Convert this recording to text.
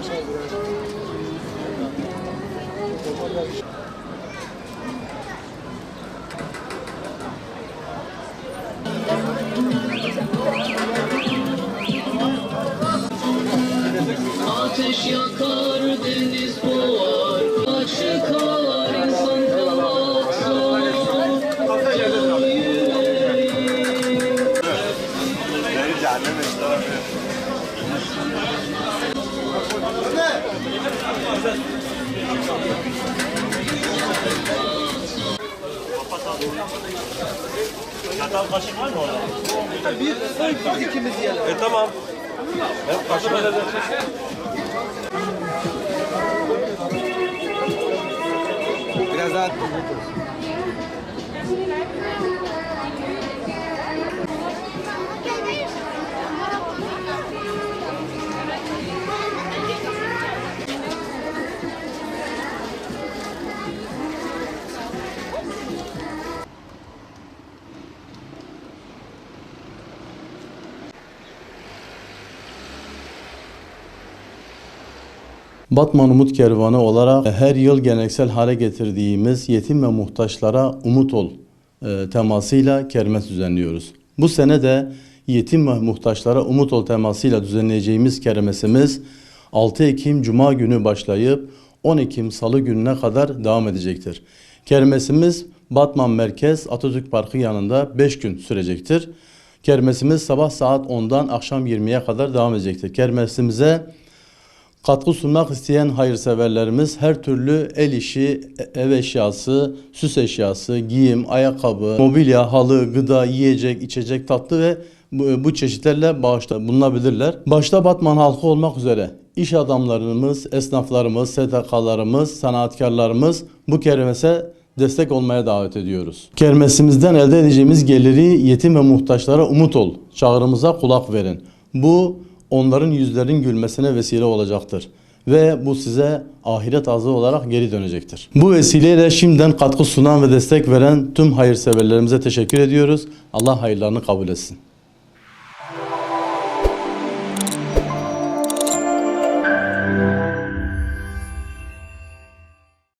Ateş yakar, deniz boğar, çıkar insan kalmak zor. Çatal kaşık var mı orada? Bir ikimiz yiyelim. Tamam. Ben kaşık alacağım. Biraz daha Batman Umut Kervanı olarak her yıl geleneksel hale getirdiğimiz yetim ve muhtaçlara umut ol temasıyla kermes düzenliyoruz. Bu sene de yetim ve muhtaçlara umut ol temasıyla düzenleyeceğimiz kermesimiz 6 Ekim Cuma günü başlayıp 10 Ekim Salı gününe kadar devam edecektir. Kermesimiz Batman Merkez Atatürk Parkı yanında 5 gün sürecektir. Kermesimiz sabah saat 10'dan akşam 20'ye kadar devam edecektir. Kermesimize katkı sunmak isteyen hayırseverlerimiz her türlü el işi, ev eşyası, süs eşyası, giyim, ayakkabı, mobilya, halı, gıda, yiyecek, içecek, tatlı ve bu çeşitlerle bağışta bulunabilirler. Başta Batman halkı olmak üzere iş adamlarımız, esnaflarımız, STK'larımız, sanatkarlarımız bu kermese destek olmaya davet ediyoruz. Kermesimizden elde edeceğimiz geliri yetim ve muhtaçlara umut ol. Çağrımıza kulak verin. Bu onların yüzlerinin gülmesine vesile olacaktır. Ve bu size ahiret azı olarak geri dönecektir. Bu vesileyle şimdiden katkı sunan ve destek veren tüm hayırseverlerimize teşekkür ediyoruz. Allah hayırlarını kabul etsin.